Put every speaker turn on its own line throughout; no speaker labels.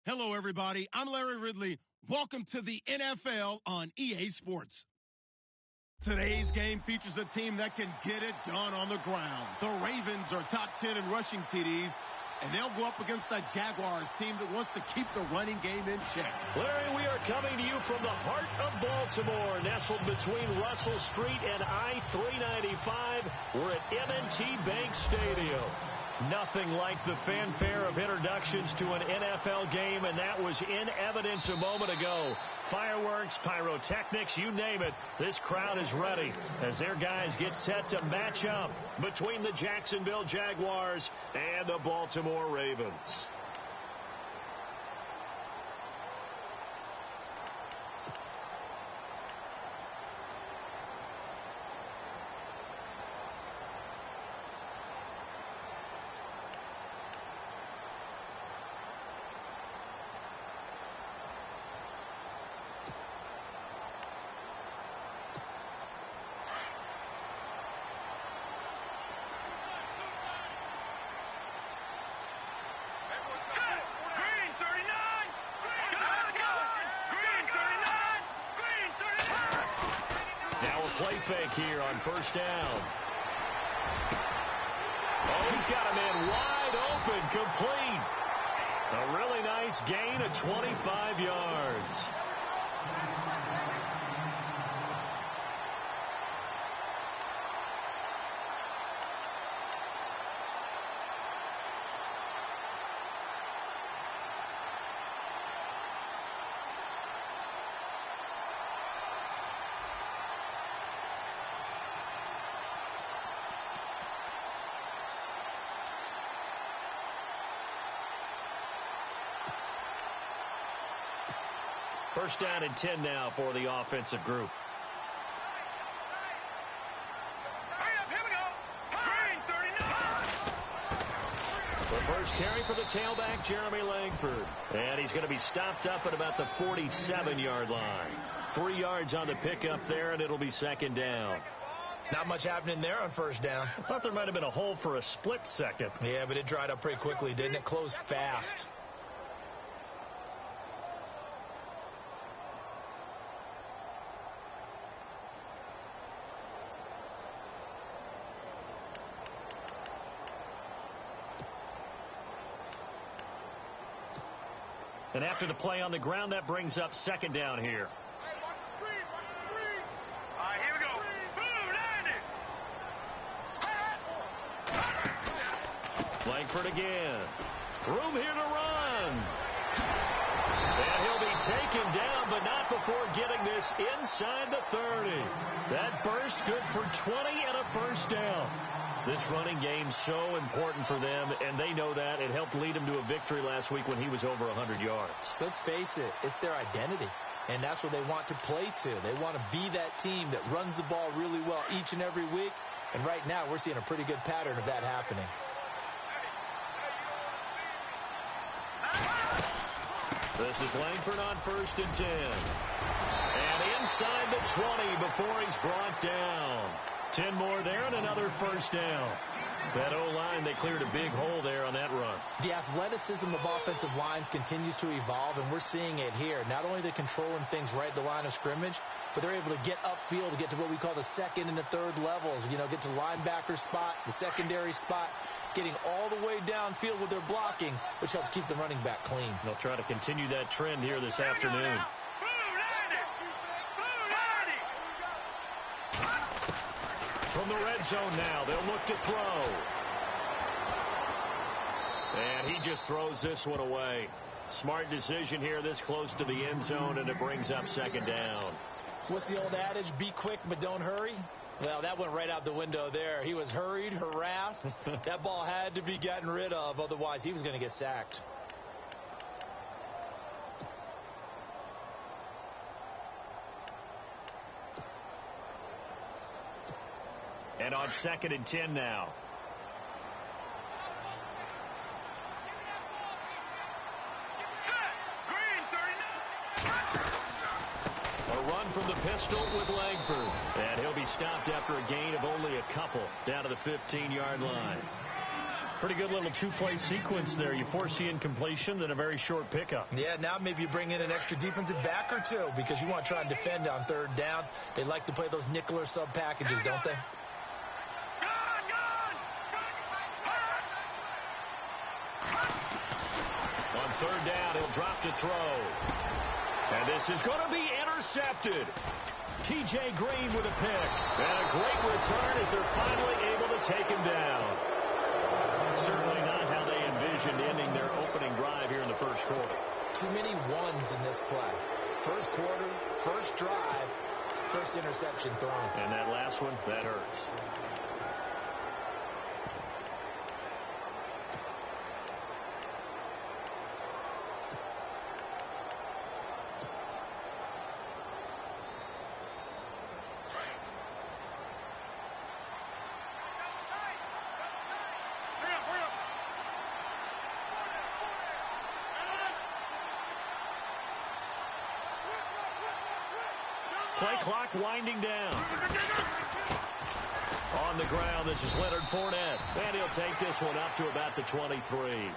Hello, everybody. I'm Larry Ridley. Welcome to the NFL on EA Sports. Today's game features a team that can get it done on the ground. The Ravens are top 10 in rushing TDs, and they'll go up against the Jaguars team that wants to keep the running game in check.
Larry, we are coming to you from the heart of Baltimore, nestled between Russell Street and I-395. We're at M&T Bank Stadium. Nothing like the fanfare of introductions to an NFL game, and that was in evidence a moment ago. Fireworks, pyrotechnics, you name it. This crowd is ready as their guys get set to match up between the Jacksonville Jaguars and the Baltimore Ravens. Play fake here on first down. Oh, he's got a man wide open, complete. A really nice gain of 25 yards. First down and 10 now for the offensive group. The first carry for the tailback, Jeremy Langford. And he's going to be stopped up at about the 47-yard line. 3 yards on the pickup there, and it'll be second down.
Not much happening there on first down.
I thought there might have been a hole for a split second.
Yeah, but it dried up pretty quickly, didn't it? Closed fast.
And after the play on the ground, that brings up second down here.
Hey, watch the screen, watch the screen. All right, here we go. Boom, 90.
Langford again. Room here to run. And he'll be taken down, but not before getting this inside the 30. That burst good for 20 and a first down. This running game so important for them, and they know that. It helped lead them to a victory last week when he was over 100 yards.
Let's face it, it's their identity, and that's what they want to play to. They want to be that team that runs the ball really well each and every week, and right now we're seeing a pretty good pattern of that happening.
This is Langford on first and 10. And inside the 20 before he's brought down. 10 more there and another first down. That O-line, they cleared a big hole there on that run.
The athleticism of offensive lines continues to evolve, and we're seeing it here. Not only are they controlling things right at the line of scrimmage, but they're able to get upfield to get to what we call the second and the third levels. You know, get to the linebacker spot, the secondary spot, getting all the way downfield with their blocking, which helps keep the running back clean.
They'll try to continue that trend here this afternoon. From the red zone now, they'll look to throw. And he just throws this one away. Smart decision here this close to the end zone, and it brings up second down.
What's the old adage? Be quick, but don't hurry. Well, that went right out the window there. He was hurried, harassed. That ball had to be gotten rid of, otherwise he was going to get sacked.
And on second and 10 now. A run from the pistol with Langford. And he'll be stopped after a gain of only a couple down to the 15-yard line. Pretty good little two-play sequence there. You force the incompletion, then a very short pickup.
Yeah, now maybe you bring in an extra defensive back or two because you want to try and defend on third down. They like to play those nickel or sub packages, don't they?
On third down, he'll drop to throw. And this is going to be intercepted. T.J. Green with a pick. And a great return as they're finally able to take him down. Certainly not how they envisioned ending their opening drive here in the first quarter.
Too many ones in this play. First quarter, first drive, first interception thrown.
And that last one, that hurts. Play clock winding down. On the ground, this is Leonard Fournette. And he'll take this one up to about the 23.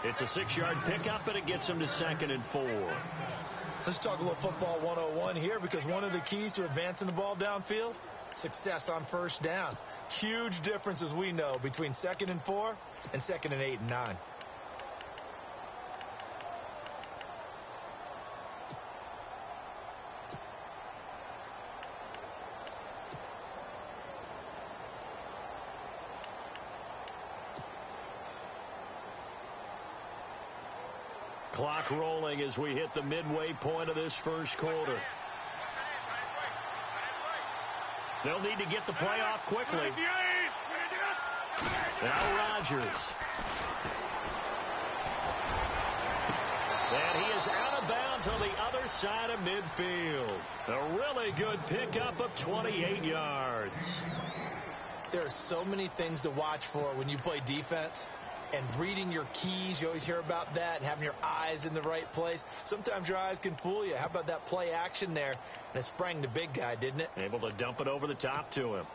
It's a 6-yard pickup, and it gets him to 2nd and 4.
Let's talk a little football 101 here because one of the keys to advancing the ball downfield, success on first down. Huge difference, as we know, between 2nd and 4 and 2nd and 8 and 9.
Clock rolling as we hit the midway point of this first quarter. They'll need to get the play off quickly. Now Rodgers. And he is out of bounds on the other side of midfield. A really good pickup of 28 yards.
There are so many things to watch for when you play defense. And reading your keys, you always hear about that, and having your eyes in the right place. Sometimes your eyes can fool you. How about that play action there? And it sprang the big guy, didn't it?
Able to dump it over the top to him.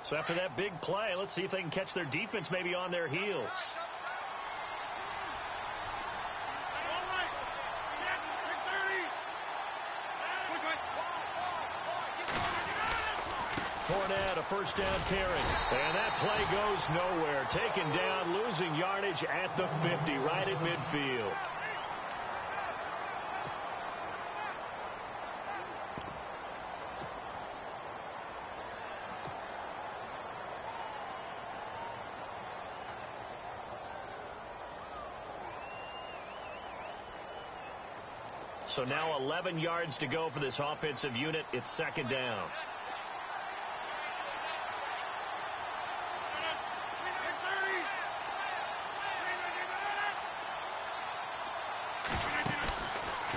So after that big play, let's see if they can catch their defense maybe on their heels. Fournette, a first down carry. And that play goes nowhere. Taken down, losing yardage at the 50, right at midfield. So now 11 yards to go for this offensive unit. It's 2nd down.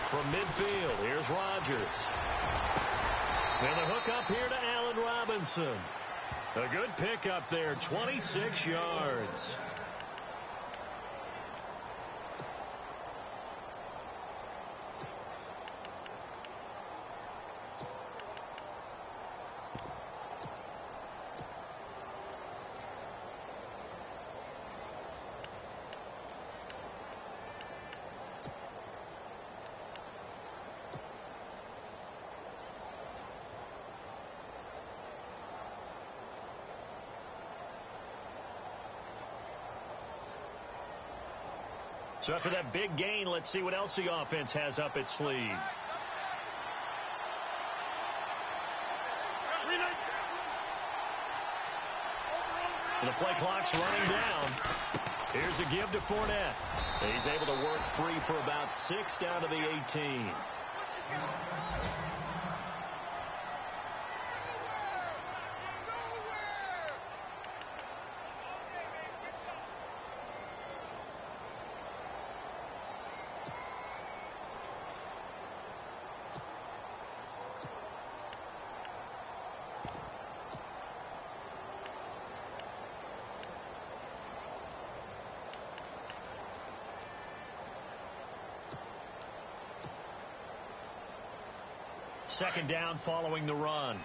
From midfield, here's Rodgers. And the hook up here to Allen Robinson. A good pickup there, 26 yards. So after that big gain, let's see what else the offense has up its sleeve. The play clock's running down. Here's a give to Fournette. He's able to work free for about 6 down to the 18. second down following the run.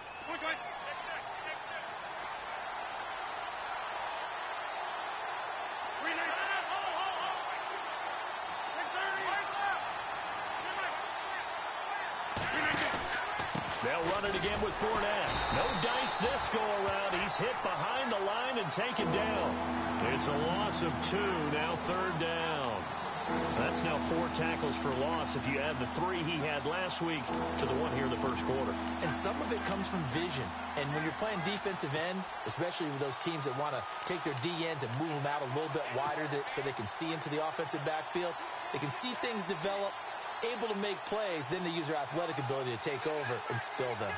They'll run it again with Fournette. No dice this go-around. He's hit behind the line and taken down. It's a loss of 2, now third down. That's now 4 tackles for loss if you add the 3 he had last week to the 1 here in the first quarter.
And some of it comes from vision. And when you're playing defensive end, especially with those teams that want to take their D-ends and move them out a little bit wider so they can see into the offensive backfield, they can see things develop, able to make plays, then they use their athletic ability to take over and spill them.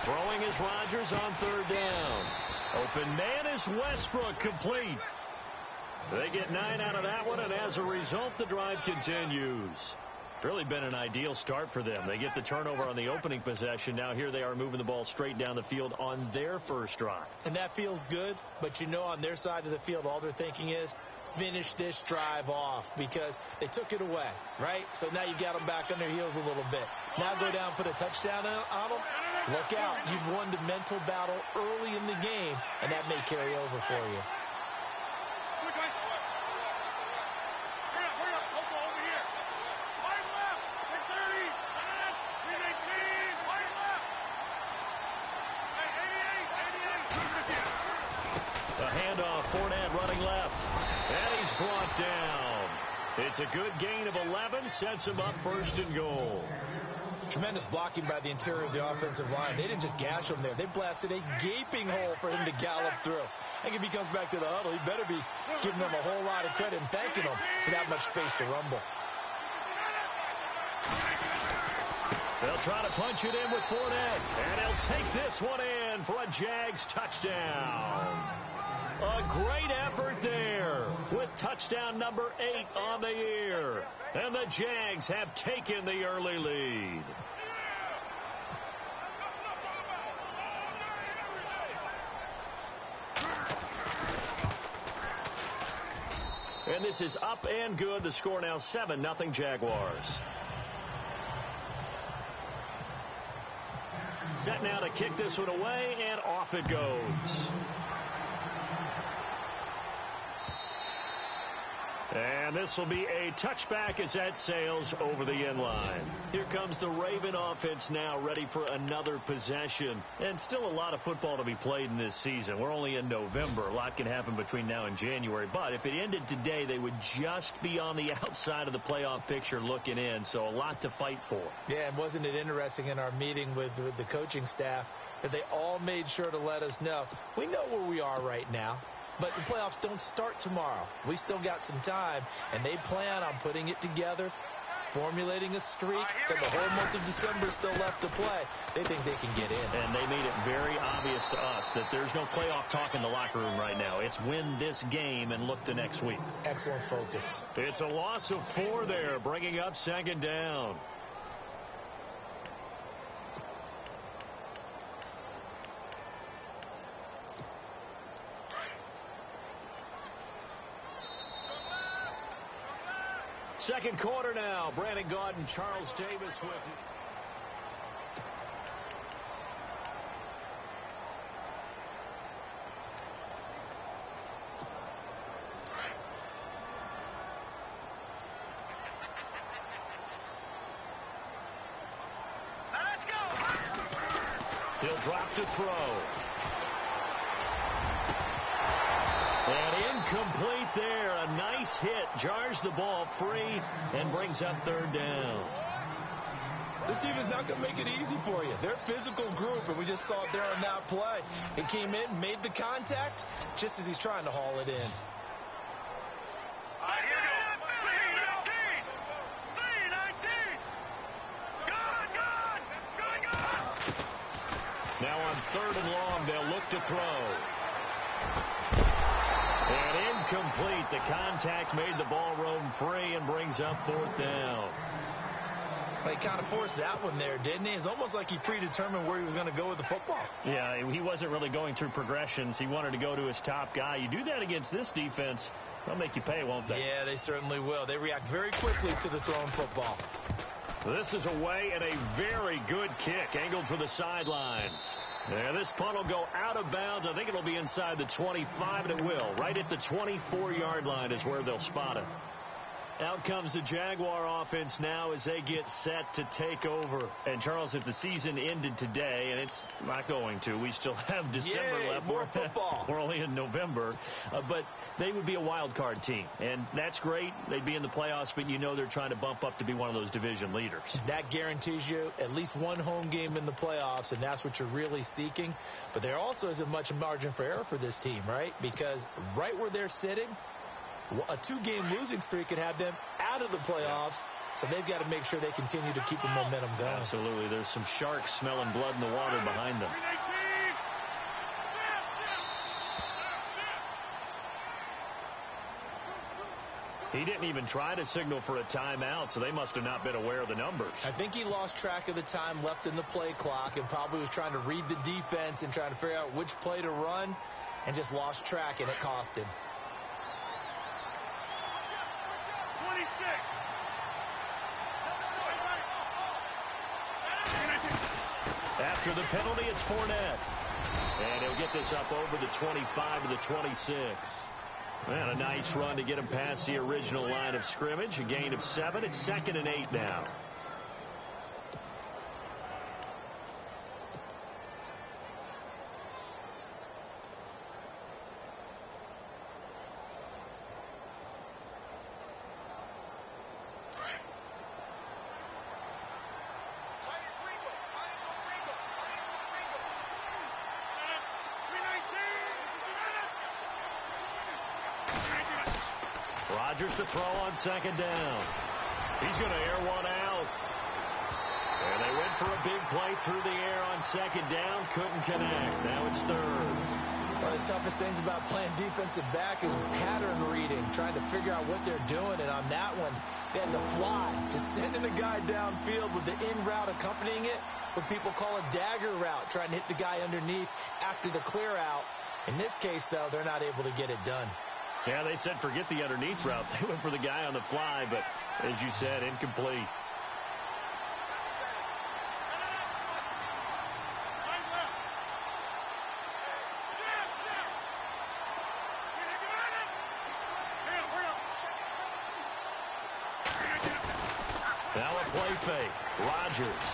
Throwing is Rodgers on third down. Open man is Westbrook, complete. They get 9 out of that one, and as a result, the drive continues. Really been an ideal start for them. They get the turnover on the opening possession. Now here they are moving the ball straight down the field on their first drive.
And that feels good, but you know on their side of the field, all they're thinking is, finish this drive off because they took it away, right? So now you got them back on their heels a little bit. Now go down, put a touchdown on them. Look out. You've won the mental battle early in the game, and that may carry over for you.
A handoff, Fournette running left, and he's brought down. It's a good gain of 11, sets him up first and goal.
Tremendous blocking by the interior of the offensive line. They didn't just gash him there. They blasted a gaping hole for him to gallop through. I think if he comes back to the huddle, he better be giving them a whole lot of credit and thanking them for that much space to rumble.
They'll try to punch it in with Fournette, and he'll take this one in for a Jags touchdown. A great effort there with touchdown number 8 on the year. And the Jags have taken the early lead. And this is up and good. The score now 7-0 Jaguars. Set now to kick this one away, and off it goes. And this will be a touchback as that sails over the end line. Here comes the Raven offense now ready for another possession. And still a lot of football to be played in this season. We're only in November. A lot can happen between now and January. But if it ended today, they would just be on the outside of the playoff picture looking in. So a lot to fight for.
Yeah, and wasn't it interesting in our meeting with the coaching staff that they all made sure to let us know. We know where we are right now. But the playoffs don't start tomorrow. We still got some time, and they plan on putting it together, formulating a streak, and the whole month of December still left to play. They think they can get in.
And they made it very obvious to us that there's no playoff talk in the locker room right now. It's win this game and look to next week.
Excellent focus.
It's a loss of 4 there, bringing up second down. Second quarter now. Brandon Gaudin, Charles Davis with you.
Let's go.
He'll drop to throw. And incomplete there. A nice hit. Jars the ball free and brings up third down.
This team is not going to make it easy for you. They're a physical group, and we just saw it there on that play. It came in, made the contact, just as he's trying to haul it in.
Here we go. 3-19. Good.
Now on third and long, they'll look to throw. And incomplete. The contact made the ball roam free and brings up 4th down.
He kind of forced that one there, didn't he? It's almost like he predetermined where he was going to go with the football.
Yeah, he wasn't really going through progressions. He wanted to go to his top guy. You do that against this defense, they'll make you pay, won't they?
Yeah, they certainly will. They react very quickly to the thrown football.
This is away and a very good kick, angled for the sidelines. Yeah, this punt will go out of bounds. I think it'll be inside the 25, and it will. Right at the 24-yard line is where they'll spot it. Out comes the Jaguar offense now as they get set to take over. And, Charles, if the season ended today, and it's not going to, we still have December left.
More football.
We're only in November. But they would be a wild card team. And that's great. They'd be in the playoffs, but you know they're trying to bump up to be one of those division leaders.
That guarantees you at least one home game in the playoffs, and that's what you're really seeking. But there also isn't much margin for error for this team, right? Because right where they're sitting, a 2-game losing streak could have them out of the playoffs, so they've got to make sure they continue to keep the momentum going.
Absolutely. There's some sharks smelling blood in the water behind them. He didn't even try to signal for a timeout, so they must have not been aware of the numbers.
I think he lost track of the time left in the play clock and probably was trying to read the defense and trying to figure out which play to run and just lost track, and it cost him.
26.
After the penalty, it's Fournette. And he'll get this up over the 25 to the 26. And a nice run to get him past the original line of scrimmage. A gain of 7. It's 2nd and 8 now. Rodgers to throw on 2nd down. He's going to air one out. And they went for a big play through the air on 2nd down. Couldn't connect. Now it's 3rd.
One of the toughest things about playing defensive back is pattern reading, trying to figure out what they're doing. And on that one, they had to fly, just sending a guy downfield with the in route accompanying it, what people call a dagger route, trying to hit the guy underneath after the clear out. In this case, though, they're not able to get it done.
Yeah, they said forget the underneath route. They went for the guy on the fly, but as you said, incomplete. Now a play fake. Rodgers.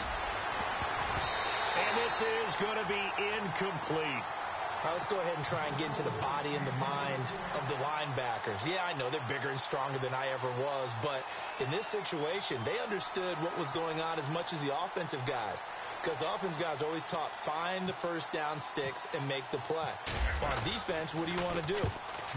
And this is going to be incomplete.
Now let's go ahead and try and get into the body and the mind of the linebackers. Yeah, I know they're bigger and stronger than I ever was, but in this situation, they understood what was going on as much as the offensive guys. Because the offensive guys are always taught, find the first down sticks and make the play. Well, on defense, what do you want to do?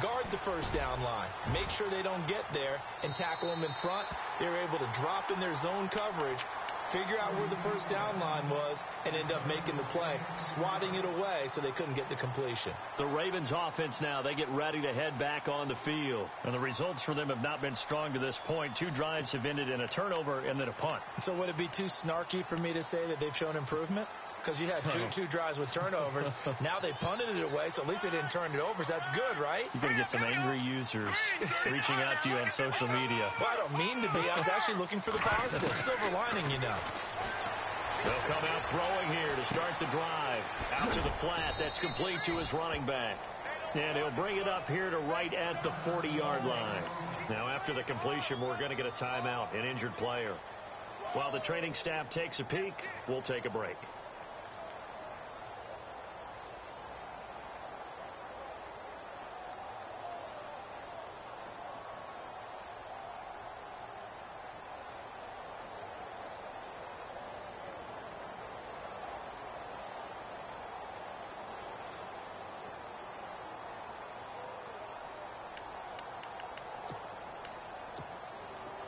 Guard the first down line. Make sure they don't get there and tackle them in front. They were able to drop in their zone coverage, figure out where the first down line was, and end up making the play, swatting it away so they couldn't get the completion.
The Ravens offense now, they get ready to head back on the field. And the results for them have not been strong to this point. 2 drives have ended in a turnover and then a punt.
So would it be too snarky for me to say that they've shown improvement? Because you had two drives with turnovers. Now they punted it away, so at least they didn't turn it over. So that's good, right?
You're going to get some angry users reaching out to you on social media.
Well, I don't mean to be. I was actually looking for the positive. Silver lining, you know.
They'll come out throwing here to start the drive. Out to the flat. That's complete to his running back. And he'll bring it up here to right at the 40-yard line. Now, after the completion, we're going to get a timeout, an injured player. While the training staff takes a peek, we'll take a break.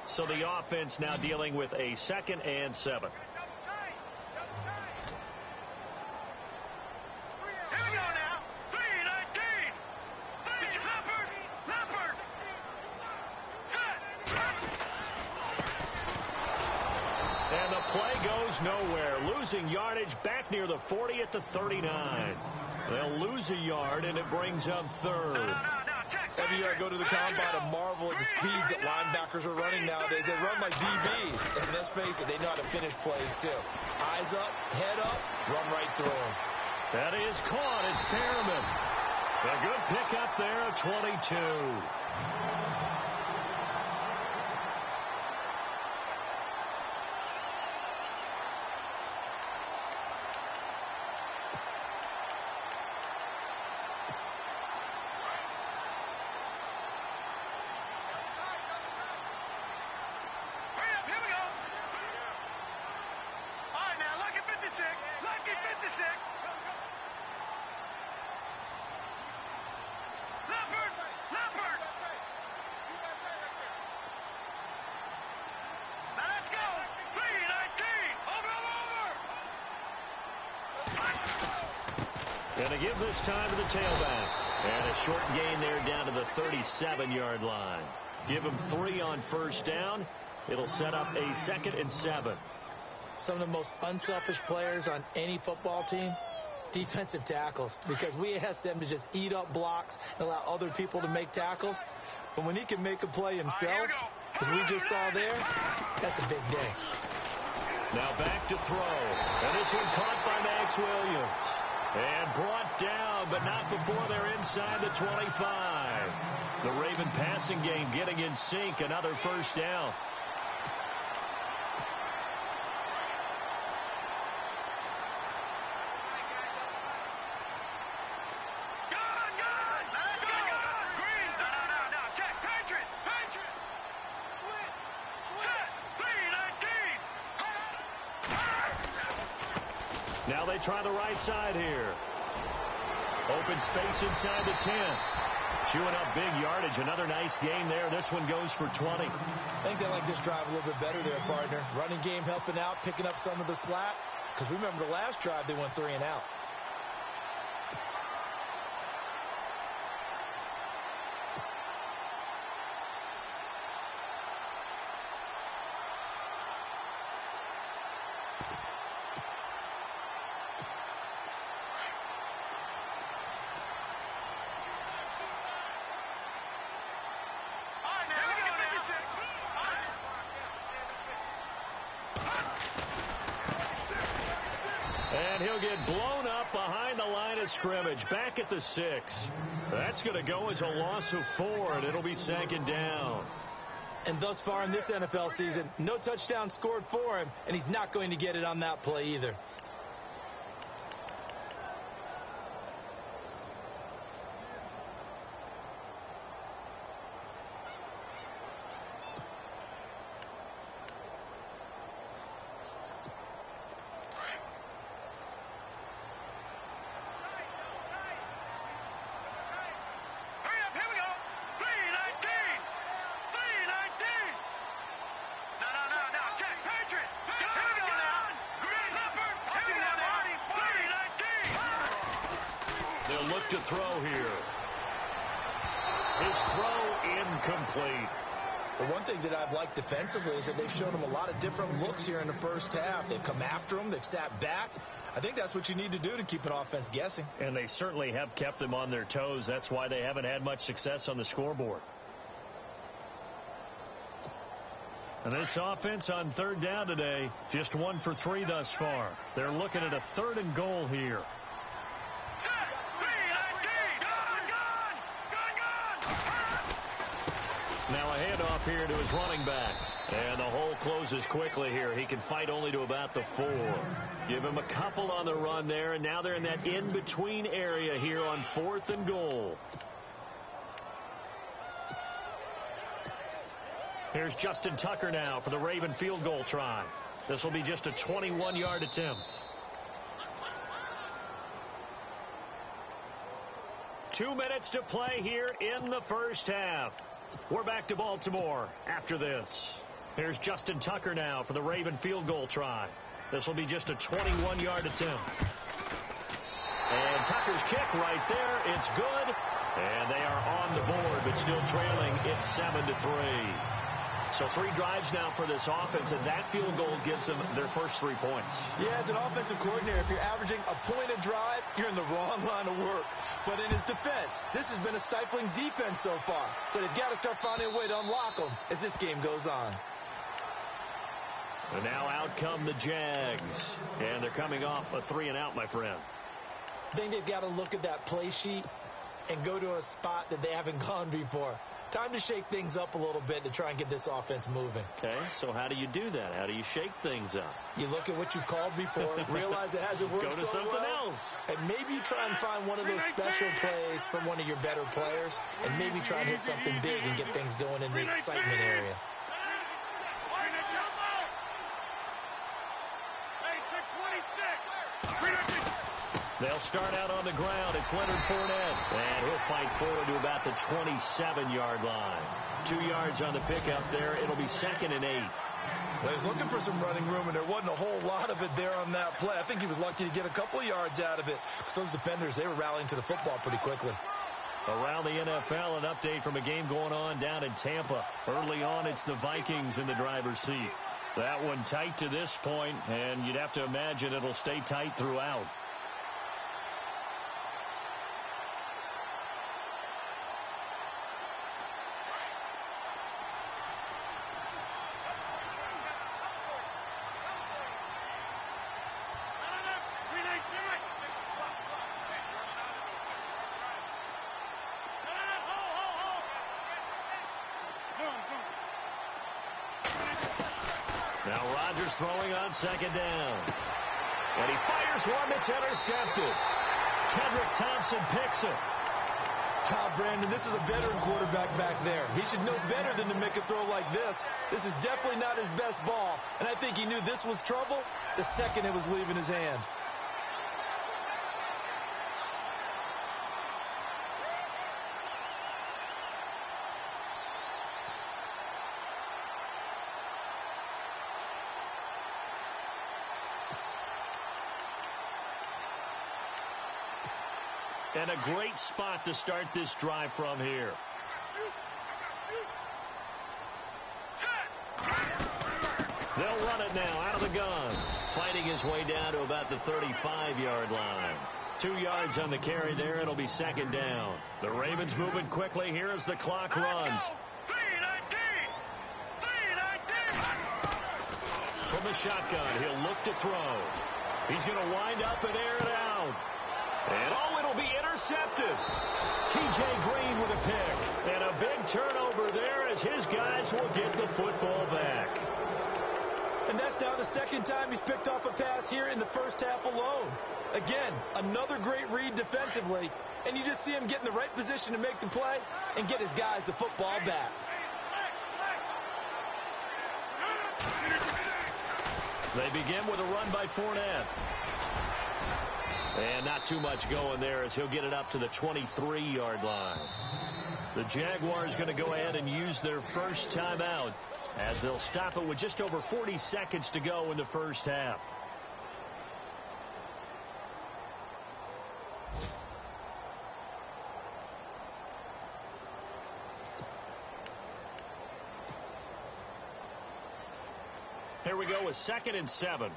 So the offense now dealing with a 2nd and 7.
Here we go now. 3-19. Did you
goes nowhere. Losing yardage back near the 40 at the 39. They'll lose a yard, and it brings up third.
Every year I go to the combine and marvel at the speeds that linebackers are running nowadays. They run like DBs. And let's face it, they know how to finish plays, too. Eyes up, head up, run right through them.
That is caught. It's Perriman. A good pickup there of 22. Going to give this time to the tailback. And a short gain there down to the 37-yard line. Give him 3 on first down. It'll set up a 2nd and 7.
Some of the most unselfish players on any football team, defensive tackles, because we ask them to just eat up blocks and allow other people to make tackles. But when he can make a play himself, as we just saw there, that's a big day.
Now back to throw. And this one caught by Max Williams. And brought down, but not before they're inside the 25. The Raven passing game getting in sync. Another first down. Now they try the right side here. Open space inside the 10. Chewing up big yardage. Another nice game there. This one goes for 20.
I think they like this drive a little bit better there, partner. Running game helping out, picking up some of the slack. Because remember the last drive, they went 3 and out.
And he'll get blown up behind the line of scrimmage. Back at the 6. That's going to go as a loss of 4, and it'll be 2nd down.
And thus far in this NFL season, no touchdown scored for him, and he's not going to get it on that play either.
Look to throw here. His throw incomplete.
The one thing that I've liked defensively is that they've shown him a lot of different looks here in the first half. They've come after him. They've sat back. I think that's what you need to do to keep an offense guessing.
And they certainly have kept them on their toes. That's why they haven't had much success on the scoreboard. And this offense on 3rd down today, just 1 for 3 thus far. They're looking at a 3rd and goal here. Now a handoff here to his running back. And the hole closes quickly here. He can fight only to about the 4. Give him a couple on the run there, and now they're in that in-between area here on 4th and goal. Here's Justin Tucker now for the Raven field goal try. This will be just a 21-yard attempt. 2 minutes to play here in the first half. We're back to Baltimore after this. Here's Justin Tucker now for the Raven field goal try. This will be just a 21-yard attempt. And Tucker's kick right there. It's good. And they are on the board, but still trailing. It's 7-3. So 3 drives now for this offense, and that field goal gives them their first 3 points.
Yeah, as an offensive coordinator, if you're averaging a point a drive, you're in the wrong line of work. But in his defense, this has been a stifling defense so far. So they've got to start finding a way to unlock them as this game goes on.
And now out come the Jags. And they're coming off a 3-and-out, my friend.
I think they've got to look at that play sheet and go to a spot that they haven't gone before. Time to shake things up a little bit to try and get this offense moving.
Okay, so how do you do that? How do you shake things up?
You look at what you've called before, realize it hasn't worked
Go to
so
something
well,
else.
and maybe try and find one of those special plays from one of your better players, and maybe try and hit something big and get things going in the excitement area.
They'll start out on the ground. It's Leonard Fournette. And he'll fight forward to about the 27-yard line. 2 yards on the pickup there. It'll be 2nd and 8.
Well, he was looking for some running room, and there wasn't a whole lot of it there on that play. I think he was lucky to get a couple of yards out of it, because those defenders, they were rallying to the football pretty quickly.
Around the NFL, an update from a game going on down in Tampa. Early on, it's the Vikings in the driver's seat. That one tight to this point, and you'd have to imagine it'll stay tight throughout. Now Rodgers throwing on 2nd down. And he fires one that's intercepted. Kendrick Thompson picks it.
Brandon, this is a veteran quarterback back there. He should know better than to make a throw like this. This is definitely not his best ball, and I think he knew this was trouble the second it was leaving his hand.
And a great spot to start this drive from here. They'll run it now out of the gun. Fighting his way down to about the 35-yard line. 2 yards on the carry there. It'll be 2nd down. The Ravens moving quickly here as the clock runs. From the shotgun, he'll look to throw. He's going to wind up and air it out. And, it'll be intercepted. T.J. Green with a pick. And a big turnover there as his guys will get the football back.
And that's now the 2nd time he's picked off a pass here in the first half alone. Again, another great read defensively. And you just see him get in the right position to make the play and get his guys the football back.
They begin with a run by Fournette. And not too much going there as he'll get it up to the 23-yard line. The Jaguars going to go ahead and use their first timeout as they'll stop it with just over 40 seconds to go in the first half. Here we go with 2nd and 7.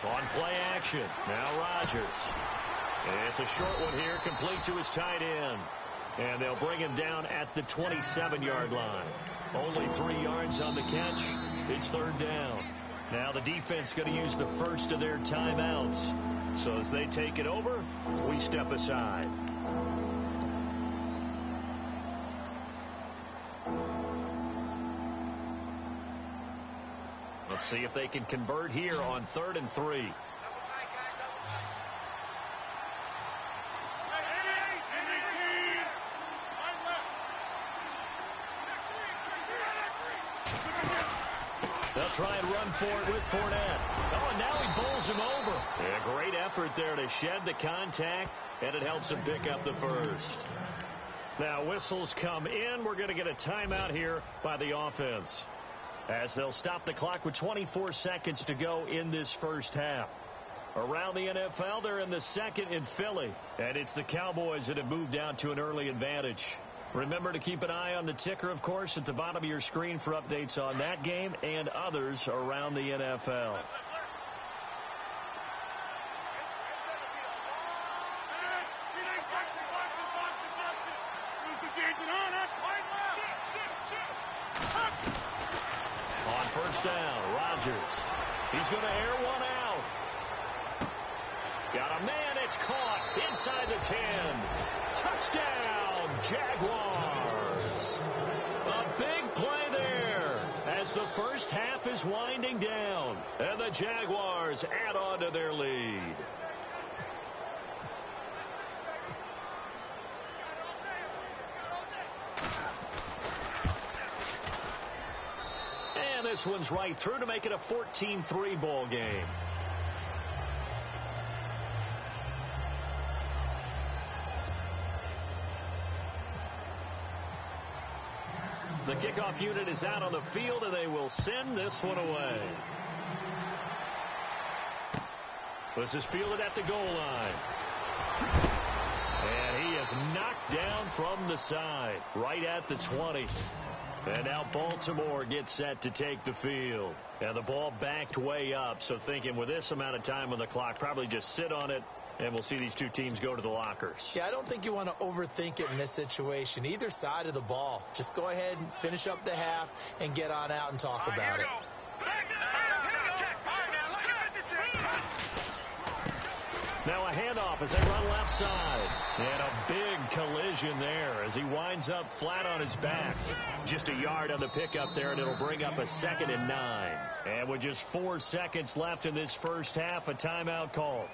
On play action. Now Rodgers. And it's a short one here, complete to his tight end. And they'll bring him down at the 27-yard line. Only 3 yards on the catch. It's 3rd down. Now the defense going to use the first of their timeouts. So as they take it over, we step aside. Let's see if they can convert here on 3rd and 3. They'll try and run for it with Fournette. Oh, and now he bowls him over. And a great effort there to shed the contact, and it helps him pick up the first. Now whistles come in. We're going to get a timeout here by the offense. as they'll stop the clock with 24 seconds to go in this first half. Around the NFL, they're in the second in Philly, and it's the Cowboys that have moved down to an early advantage. Remember to keep an eye on the ticker, of course, at the bottom of your screen for updates on that game and others around the NFL. On first down, Rodgers. He's going to air one out. Got a man, it's caught inside the 10. Touchdown, Jaguars. A big play there as the first half is winding down, and the Jaguars add on to their lead. And this one's right through to make it a 14-3 ball game. The kickoff unit is out on the field, and they will send this one away. This is fielded at the goal line. And he is knocked down from the side, right at the 20. And now Baltimore gets set to take the field. And the ball backed way up, so thinking with this amount of time on the clock, probably just sit on it, and we'll see these two teams go to the lockers.
Yeah, I don't think you want to overthink it in this situation. Either side of the ball. Just go ahead and finish up the half and get on out and talk about it.
Now a handoff as they run left side. And a big collision there as he winds up flat on his back. Just a yard on the pickup there, and it'll bring up a 2nd and 9. And with just 4 seconds left in this first half, a timeout call.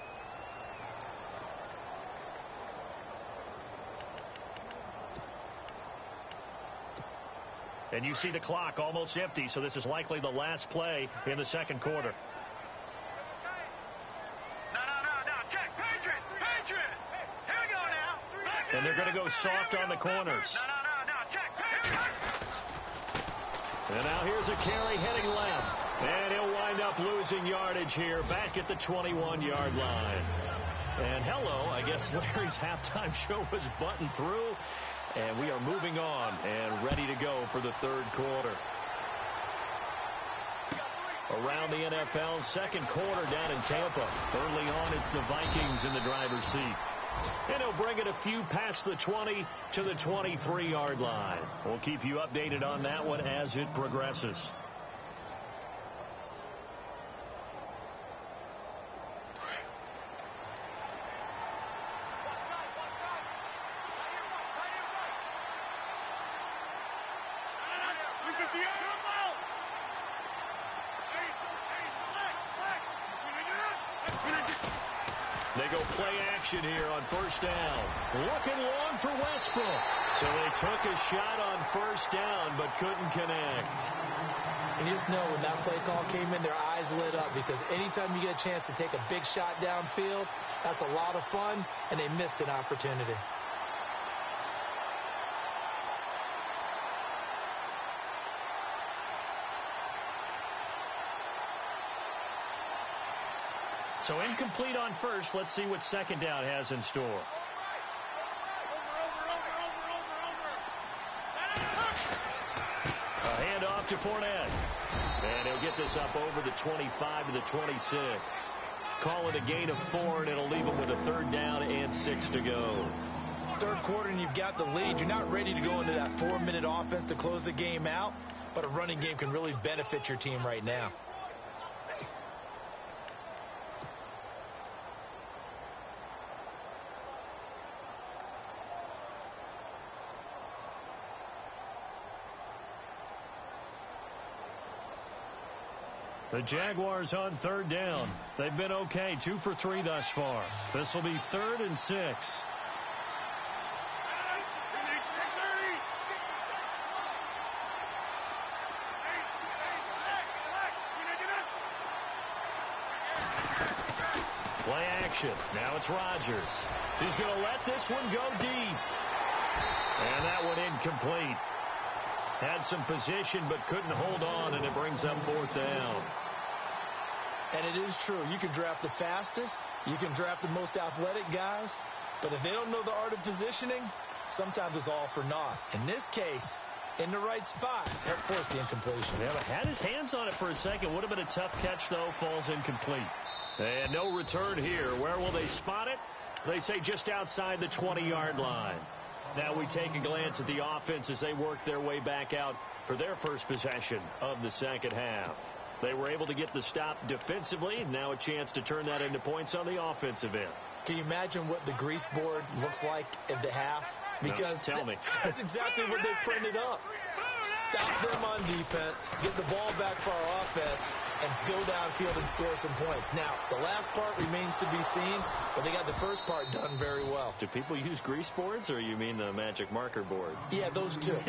And you see the clock almost empty, so this is likely the last play in the second quarter. And they're going to go soft on the corners. And now here's a carry heading left. And he'll wind up losing yardage here back at the 21-yard line. And hello, I guess Larry's halftime show was buttoned through. And we are moving on and ready to go for the third quarter. Around the NFL, second quarter down in Tampa. Early on, it's the Vikings in the driver's seat. And he'll bring it a few past the 20 to the 23-yard line. We'll keep you updated on that one as it progresses. They go play action here on first down. Looking long for Westbrook. So they took a shot on first down but couldn't connect.
You just know when that play call came in, their eyes lit up, because anytime you get a chance to take a big shot downfield, that's a lot of fun, and they missed an opportunity.
So incomplete on first. Let's see what second down has in store. A handoff to Fournette. And he'll get this up over the 25 to the 26. Call it a gain of 4, and it'll leave him with a third down and 6 to go.
Third quarter, and you've got the lead. You're not ready to go into that 4-minute offense to close the game out, but a running game can really benefit your team right now.
The Jaguars on third down. They've been okay, 2 for 3 thus far. This will be 3rd and 6. Play action. Now it's Rodgers. He's going to let this one go deep. And that one incomplete. Had some position but couldn't hold on, and it brings up 4th down.
And it is true. You can draft the fastest. You can draft the most athletic guys. But if they don't know the art of positioning, sometimes it's all for naught. In this case, in the right spot, help force the incompletion.
Yeah, but had his hands on it for a second. Would have been a tough catch, though. Falls incomplete. And no return here. Where will they spot it? They say just outside the 20-yard line. Now we take a glance at the offense as they work their way back out for their first possession of the second half. They were able to get the stop defensively. Now a chance to turn that into points on the offensive end.
Can you imagine what the grease board looks like at the half? Because
no, tell me.
That's exactly what they printed up. Stop them on defense, get the ball back for our offense, and go downfield and score some points. Now, the last part remains to be seen, but they got the first part done very well.
Do people use grease boards, or you mean the magic marker boards?
Yeah, those two.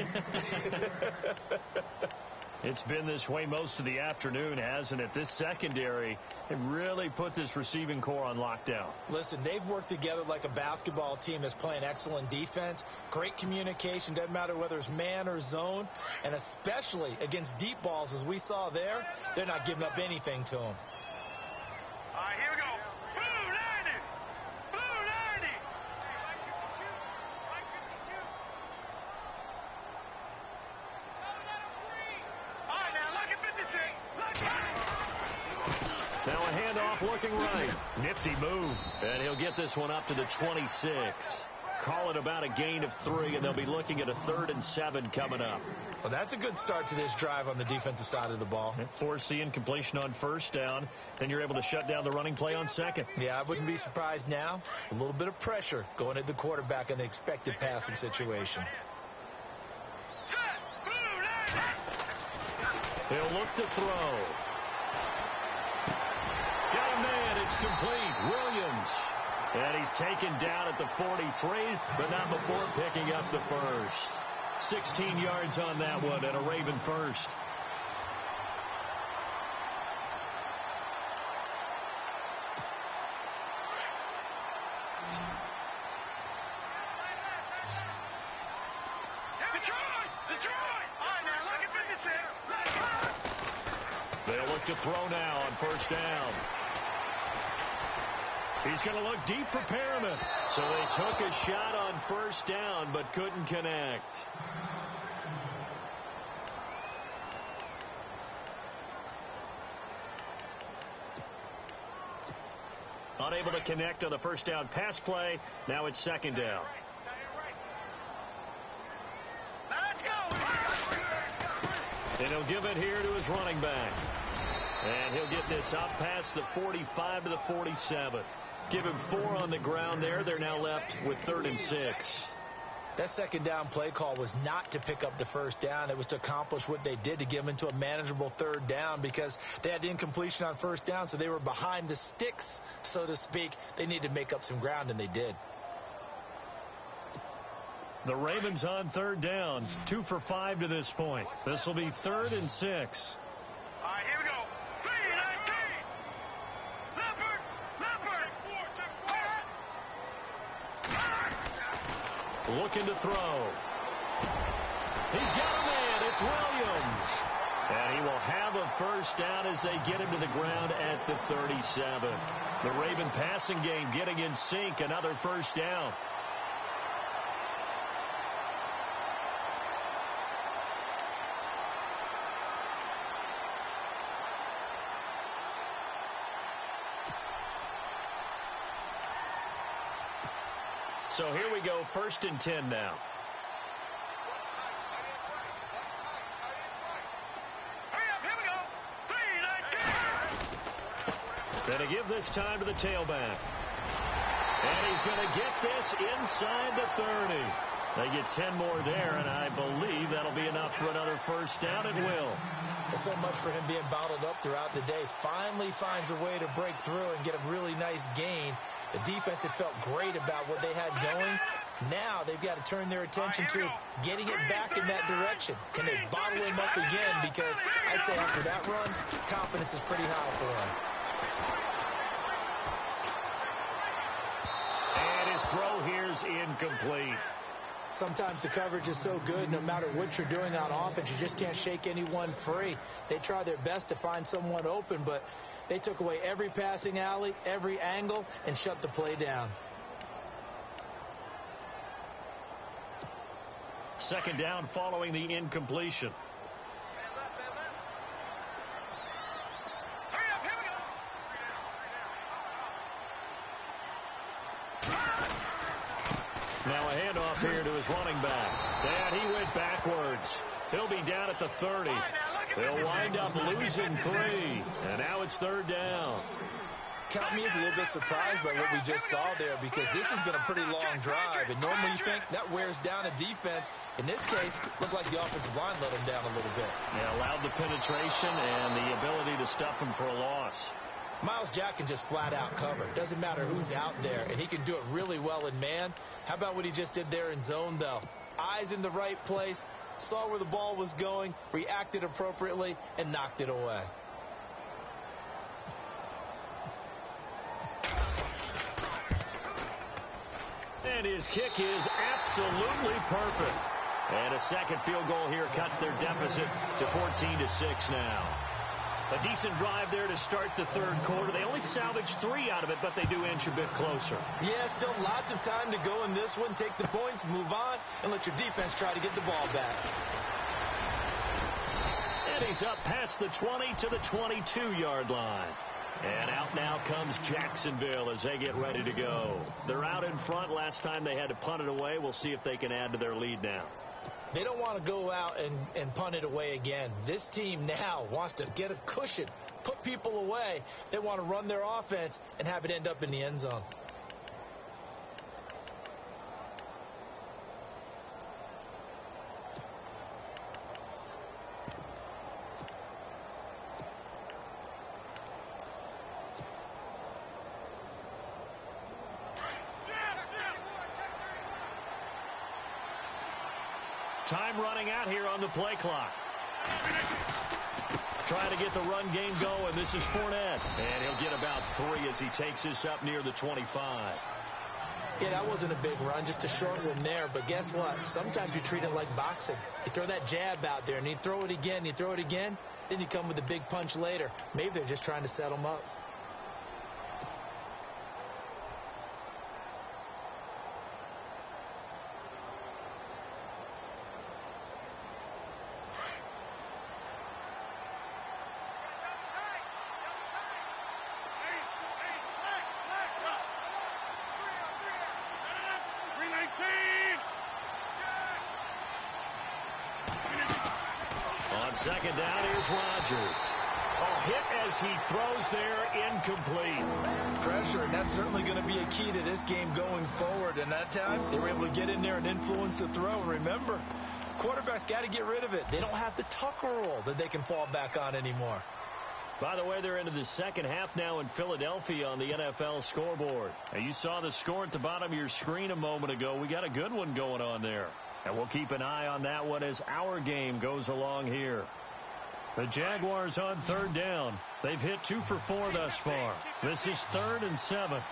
It's been this way most of the afternoon, hasn't it? This secondary, it really put this receiving core on lockdown.
Listen, they've worked together like a basketball team that's playing excellent defense. Great communication, doesn't matter whether it's man or zone. And especially against deep balls, as we saw there, they're not giving up anything to them.
All right, here we go. Blue 90! Blue 90! All right, now look at 56. Look at it.
Now a handoff looking right. Nifty move. And he'll get this one up to the 26. Call it about a gain of 3, and they'll be looking at a 3rd and 7 coming up.
Well, that's a good start to this drive on the defensive side of the ball.
Force the incompletion on 1st down. Then you're able to shut down the running play on 2nd.
Yeah, I wouldn't be surprised now. A little bit of pressure going at the quarterback in the expected passing situation.
He'll look to throw. Got a man. It's complete. Williams. And he's taken down at the 43, but not before picking up the first. 16 yards on that one, and a Raven first. They'll look to throw now on 1st down. He's going to look deep for Perriman. So they took a shot on 1st down, but couldn't connect. Unable to connect on the 1st down pass play. Now it's 2nd down. And he'll give it here to his running back. And he'll get this up past the 45 to the 47. Give him 4 on the ground there. They're now left with 3rd and 6.
That 2nd down play call was not to pick up the 1st down. It was to accomplish what they did, to get them into a manageable 3rd down, because they had the incompletion on 1st down, so they were behind the sticks, so to speak. They needed to make up some ground, and they did.
The Ravens on 3rd down. 2 for 5 to this point. This will be 3rd and 6.
All right, here we go.
Looking to throw. He's got a man. It's Williams. And he will have a 1st down as they get him to the ground at the 37. The Raven passing game getting in sync. Another 1st down. So here we go, 1st and 10 now. Going to give this time to the tailback. And he's going to get this inside the 30. They get 10 more there, and I believe that'll be enough for another 1st down. It will.
So much for him being bottled up throughout the day. Finally finds a way to break through and get a really nice gain. The defense had felt great about what they had going. Now they've got to turn their attention to getting it back in that direction. Can they bottle him up again? Because I'd say after that run, confidence is pretty high for him.
And his throw here's incomplete.
Sometimes the coverage is so good, no matter what you're doing on offense, you just can't shake anyone free. They try their best to find someone open, but they took away every passing alley, every angle, and shut the play down.
Second down following the incompletion. Now a handoff here to his running back. And he went backwards. He'll be down at the 30. They'll wind up losing 3. And now it's third down.
Count me as a little bit surprised by what we just saw there, because this has been a pretty long drive. And normally you think that wears down a defense. In this case, it looked like the offensive line let him down a little bit.
Yeah, allowed the penetration and the ability to stuff him for a loss.
Miles Jack can just flat out cover. Doesn't matter who's out there, and he can do it really well in man. How about what he just did there in zone, though? Eyes in the right place, saw where the ball was going, reacted appropriately, and knocked it away.
And his kick is absolutely perfect. And a second field goal here cuts their deficit to 14-6 now. A decent drive there to start the third quarter. They only salvaged 3 out of it, but they do inch a bit closer.
Yeah, still lots of time to go in this one. Take the points, move on, and let your defense try to get the ball back.
And he's up past the 20 to the 22-yard line. And out now comes Jacksonville as they get ready to go. They're out in front. Last time they had to punt it away. We'll see if they can add to their lead now.
They don't want to go out and punt it away again. This team now wants to get a cushion, put people away. They want to run their offense and have it end up in the end zone.
Time running out here on the play clock. Trying to get the run game going. This is Fournette. And he'll get about 3 as he takes this up near the 25.
Yeah, that wasn't a big run, just a short one there. But guess what? Sometimes you treat it like boxing. You throw that jab out there, and you throw it again, you throw it again, then you come with a big punch later. Maybe they're just trying to set them up.
Second down, here's Rodgers. Oh, hit as he throws there, incomplete.
Pressure, and that's certainly going to be a key to this game going forward. And that time, they were able to get in there and influence the throw. Remember, quarterbacks got to get rid of it. They don't have the Tucker rule that they can fall back on anymore.
By the way, they're into the second half now in Philadelphia on the NFL scoreboard. Now, you saw the score at the bottom of your screen a moment ago. We got a good one going on there. And we'll keep an eye on that one as our game goes along here. The Jaguars on third down. They've hit 2 for 4 thus far. This is 3rd and 7.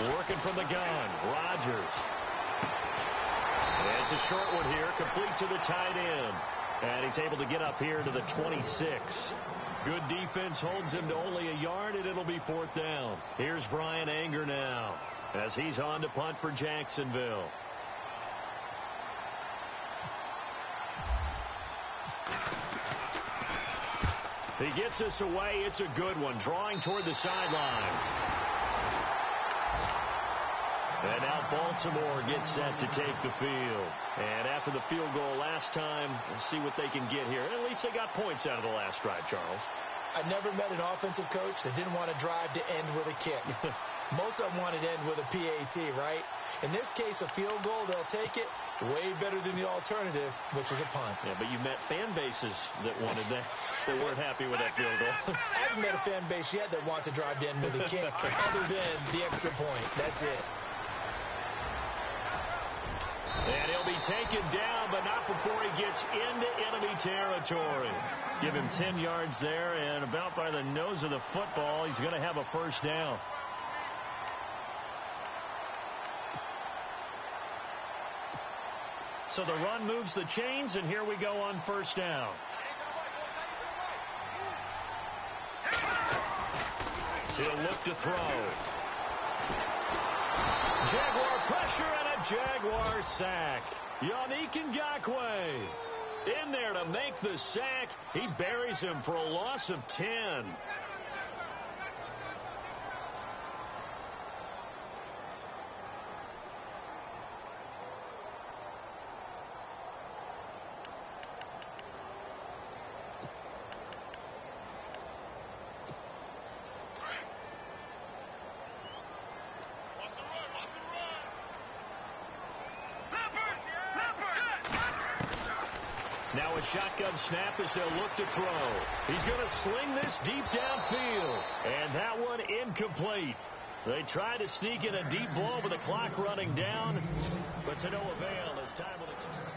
Working from the gun, Rodgers. And it's a short one here, complete to the tight end. And he's able to get up here to the 26. Good defense holds him to only a yard, and it'll be 4th down. Here's Brian Anger now as he's on to punt for Jacksonville. He gets us away. It's a good one, drawing toward the sidelines. And now Baltimore gets set to take the field. And after the field goal last time, we'll see what they can get here. At least they got points out of the last drive, Charles.
I never met an offensive coach that didn't want to drive to end with a kick. Most of them wanted to end with a PAT, right? In this case, a field goal, they'll take it. Way better than the alternative, which is a punt.
Yeah, but you met fan bases that wanted that. They weren't happy with that field goal.
I haven't met a fan base yet that wants to drive to end with a kick other than the extra point. That's it.
And he'll be taken down, but not before he gets into enemy territory. Give him 10 yards there, and about by the nose of the football, he's going to have a first down. So the run moves the chains, and here we go on first down. He'll look to throw. Jaguar pressure and a Jaguar sack. Yannick Ngakoue in there to make the sack. He buries him for a loss of 10. Now a shotgun snap as they'll look to throw. He's going to sling this deep downfield. And that one incomplete. They try to sneak in a deep ball with the clock running down, but to no avail as time will expire.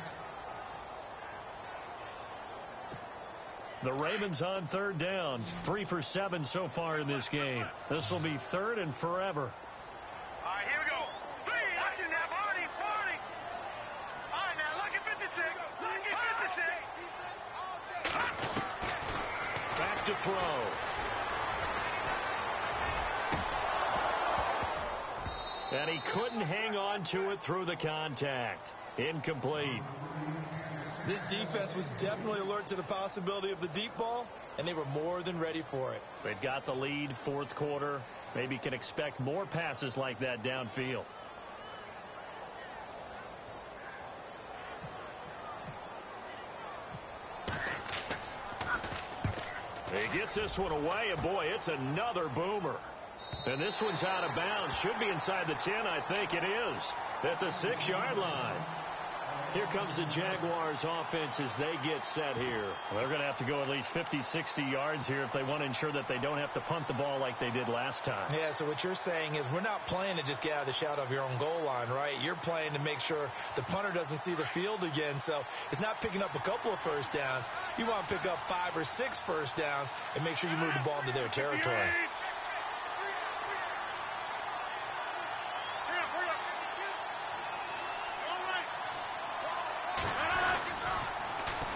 The Ravens on third down. 3 for 7 so far in this game. This will be third and forever.
All right, here we go. 3, watch it now, Barney. All right, now, look at 56.
Back to throw. And he couldn't hang on to it through the contact. Incomplete.
This defense was definitely alert to the possibility of the deep ball, and they were more than ready for it.
They've got the lead, fourth quarter. Maybe can expect more passes like that downfield. He gets this one away, and boy, it's another boomer. And this one's out of bounds. Should be inside the 10, I think it is. At the 6-yard line. Here comes the Jaguars offense as they get set here. Well, they're going to have to go at least 50, 60 yards here if they want to ensure that they don't have to punt the ball like they did last time.
Yeah, so what you're saying is we're not playing to just get out of the shadow of your own goal line, right? You're playing to make sure the punter doesn't see the field again. So it's not picking up a couple of first downs. You want to pick up 5 or 6 first downs and make sure you move the ball into their territory.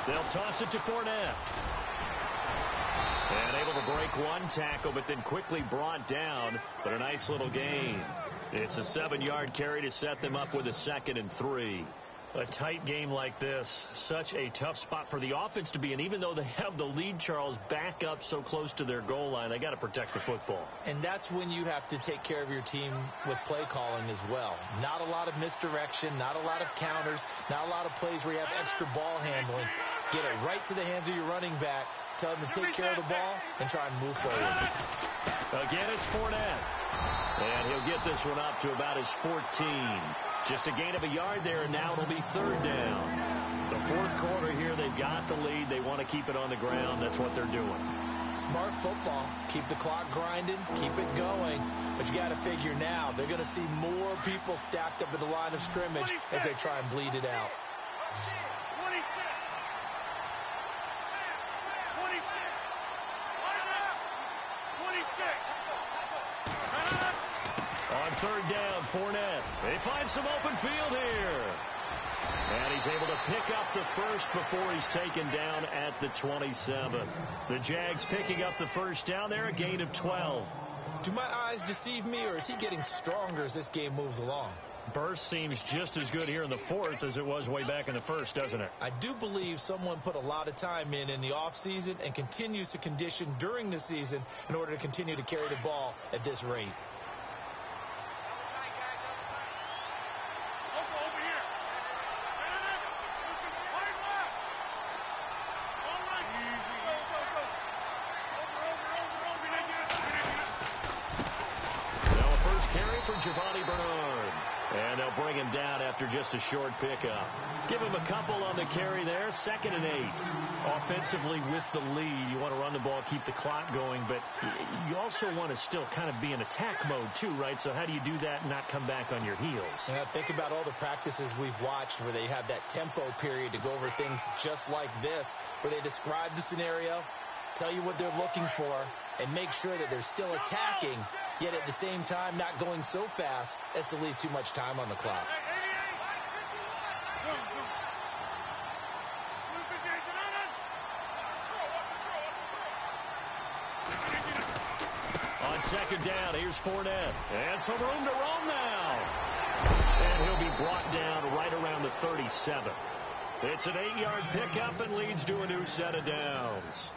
They'll toss it to Fournette. And able to break one tackle, but then quickly brought down. But a nice little gain. It's a 7-yard carry to set them up with a 2nd and 3. A tight game like this, such a tough spot for the offense to be in. Even though they have the lead, Charles, back up so close to their goal line, they got to protect the football.
And that's when you have to take care of your team with play calling as well. Not a lot of misdirection, not a lot of counters, not a lot of plays where you have extra ball handling. Get it right to the hands of your running back, tell them to take care of the ball, and try and move forward.
Again, it's Fournette. And he'll get this one up to about his 14. Just a gain of a yard there, and now it'll be third down. The fourth quarter here, they've got the lead. They want to keep it on the ground. That's what they're doing.
Smart football. Keep the clock grinding. Keep it going. But you got to figure now, they're going to see more people stacked up at the line of scrimmage as they try and bleed it out.
26.
On third down, Fournette. They find some open field here. And he's able to pick up the first before he's taken down at the 27. The Jags picking up the first down there, a gain of 12.
Do my eyes deceive me, or is he getting stronger as this game moves along?
Burst seems just as good here in the fourth as it was way back in the first, doesn't it?
I do believe someone put a lot of time in the offseason and continues to condition during the season in order to continue to carry the ball at this rate.
they'll bring him down after just a short pickup. Give him a couple on the carry there. 2nd and 8. Offensively with the lead, you want to run the ball, keep the clock going, but you also want to still kind of be in attack mode too, right? So how do you do that and not come back on your heels?
Yeah, think about all the practices we've watched where they have that tempo period to go over things just like this, where they describe the scenario, tell you what they're looking for, and make sure that they're still attacking, yet at the same time not going so fast as to leave too much time on the clock.
On 2nd down, here's Fournette. And some room to roam now. And he'll be brought down right around the 37. It's an 8-yard pickup and leads to a new set of downs.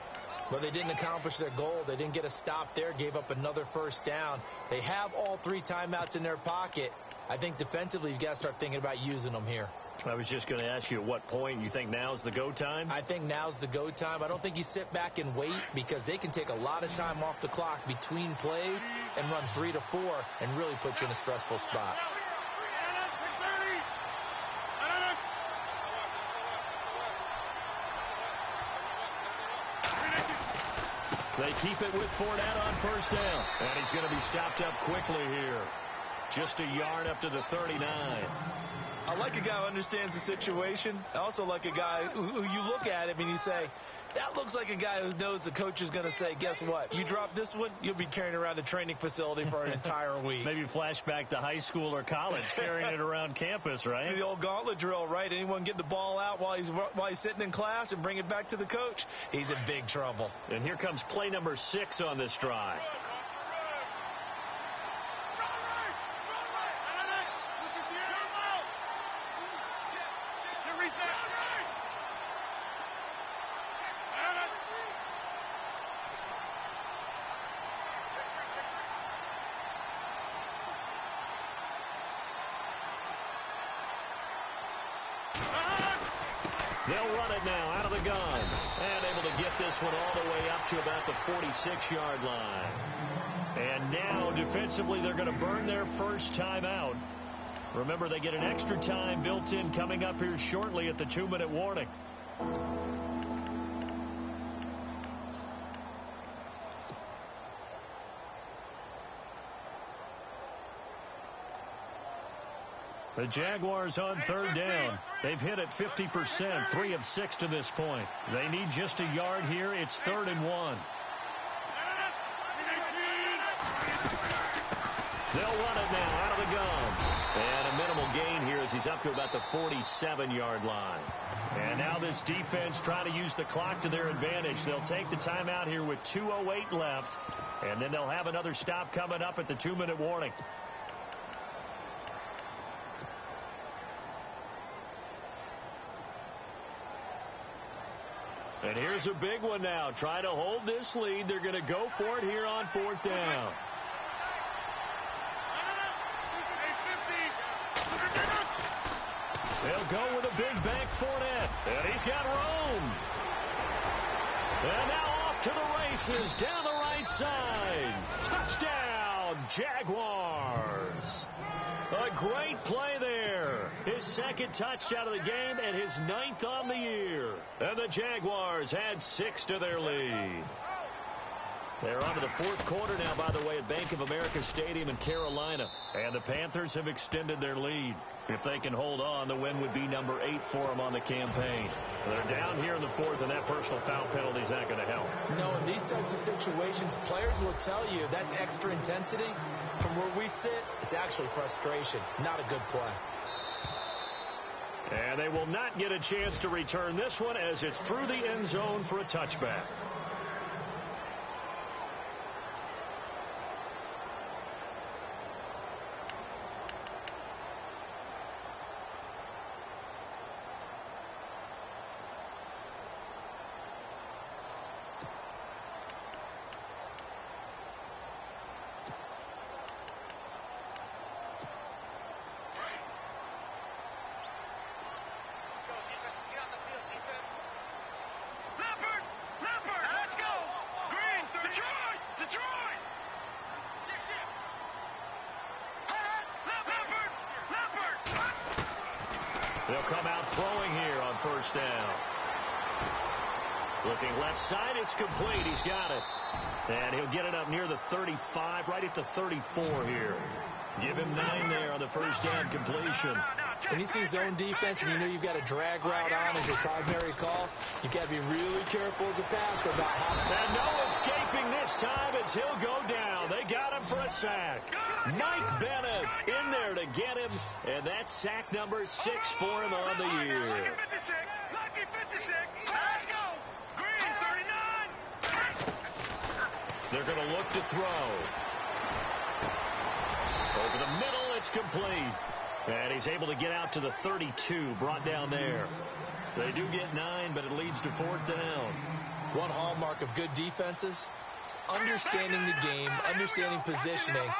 But they didn't accomplish their goal. They didn't get a stop there, gave up another 1st down. They have all 3 timeouts in their pocket. I think defensively you've got to start thinking about using them here.
I was just going to ask you at what point you think now's the go time?
I think now's the go time. I don't think you sit back and wait because they can take a lot of time off the clock between plays and run 3 to 4 and really put you in a stressful spot.
They keep it with Fournette on 1st down. And he's going to be stopped up quickly here. Just a yard up to the 39.
I like a guy who understands the situation. I also like a guy who you look at him and you say, that looks like a guy who knows the coach is going to say, guess what? You drop this one, you'll be carrying around the training facility for an entire week.
Maybe flashback to high school or college, carrying it around campus, right?
The old gauntlet drill, right? Anyone get the ball out while he's sitting in class and bring it back to the coach? He's in big trouble.
And here comes play number 6 on this drive. They'll run it now out of the gun. And able to get this one all the way up to about the 46-yard line. And now, defensively, they're going to burn their first timeout. Remember, they get an extra time built in coming up here shortly at the 2-minute warning. The Jaguars on 3rd down. They've hit it 50%, 3 of 6 to this point. They need just a yard here. It's 3rd and 1. They'll run it now out of the gun. And a minimal gain here as he's up to about the 47-yard line. And now this defense trying to use the clock to their advantage. They'll take the timeout here with 2:08 left. And then they'll have another stop coming up at the 2-minute warning. And here's a big one now. Trying to hold this lead. They're going to go for it here on 4th down. They'll go with a big bank Fournette. And he's got room. And now off to the races down the right side. Touchdown, Jaguars. A great play there. His 2nd touchdown of the game and his 9th on the year. And the Jaguars add 6 to their lead. They're on to the 4th quarter now, by the way, at Bank of America Stadium in Carolina. And the Panthers have extended their lead. If they can hold on, the win would be number 8 for them on the campaign. They're down here in the 4th, and that personal foul penalty is not going to help.
No, in these types of situations, players will tell you that's extra intensity. From where we sit, it's actually frustration, not a good play.
And they will not get a chance to return this one as it's through the end zone for a touchback. They'll come out throwing here on first down. Looking left side, it's complete. He's got it. And he'll get it up near the 35, right at the 34 here. Give him 9 there on the first down completion.
When you see zone defense and you know you've got a drag route on as your primary call, you've got to be really careful as a passer about how.
And no escaping this time as he'll go down. They got him for a sack. Mike Bennett in there to get him, and that's sack number 6 for him on the year.
Lucky 56. Let's go. Green 39.
They're going to look to throw. Over the middle, it's complete. And he's able to get out to the 32, brought down there. They do get 9, but it leads to 4th down.
One hallmark of good defenses is understanding the game, understanding positioning,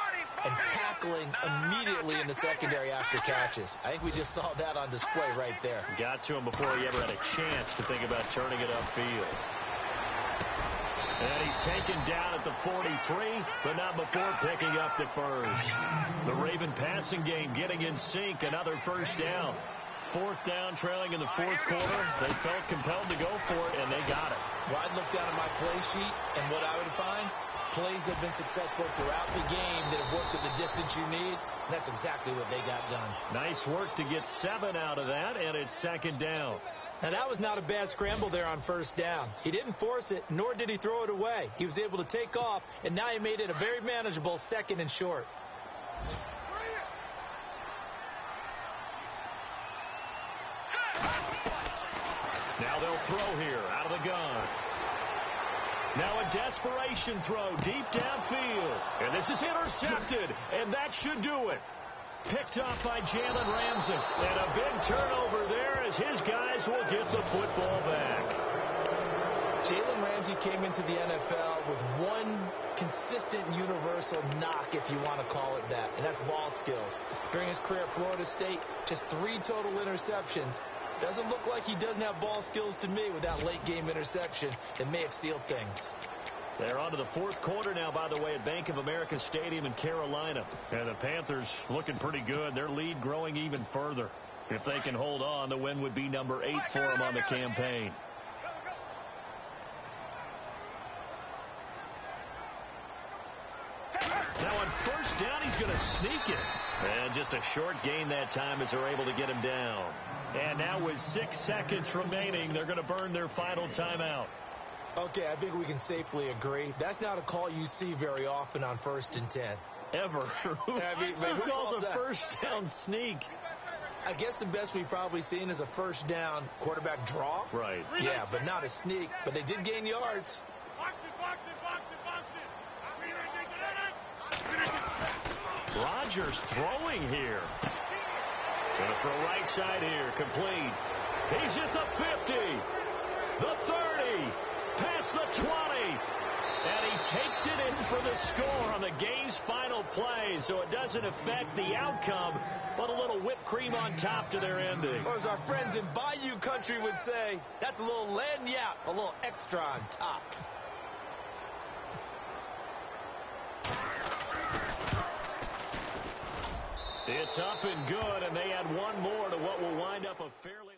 and tackling immediately in the secondary after catches. I think we just saw that on display right there.
Got to him before he ever had a chance to think about turning it upfield. And he's taken down at the 43, but not before picking up the first. The Raven passing game getting in sync. Another first down. 4th down, trailing in the 4th quarter. They felt compelled to go for it, and they got it.
Well, I'd look down at my play sheet, and what I would find, plays have been successful throughout the game that have worked at the distance you need, and that's exactly what they got done.
Nice work to get 7 out of that, and it's 2nd down.
Now, that was not a bad scramble there on first down. He didn't force it, nor did he throw it away. He was able to take off, and now he made it a very manageable 2nd and short.
Now they'll throw here out of the gun. Now a desperation throw deep downfield. And this is intercepted, and that should do it. Picked off by Jalen Ramsey. And a big turnover there as his guys will get the football back.
Jalen Ramsey came into the NFL with one consistent universal knock, if you want to call it that, and that's ball skills. During his career at Florida State, just 3 total interceptions. Doesn't look like he doesn't have ball skills to me with that late-game interception that may have sealed things.
They're on to the 4th quarter now, by the way, at Bank of America Stadium in Carolina. And the Panthers looking pretty good. Their lead growing even further. If they can hold on, the win would be number 8 for them on the campaign. Now on first down, he's going to sneak it. And just a short gain that time as they're able to get him down. And now with 6 seconds remaining, they're going to burn their final timeout.
Okay, I think we can safely agree. That's not a call you see very often on 1st and 10.
Ever. Who calls a first down sneak?
I guess the best we've probably seen is a first down quarterback draw.
Right.
Yeah, but not a sneak. But they did gain yards.
Rodgers throwing here. Going to throw right side here. Complete. He's at the 50. The 30. Past the 20. And he takes it in for the score on the game's final play. So it doesn't affect the outcome, but a little whipped cream on top to their ending.
Or as our friends in Bayou Country would say, that's a little lagniappe, a little extra on top.
It's up and good, and they add one more to what will wind up a fairly...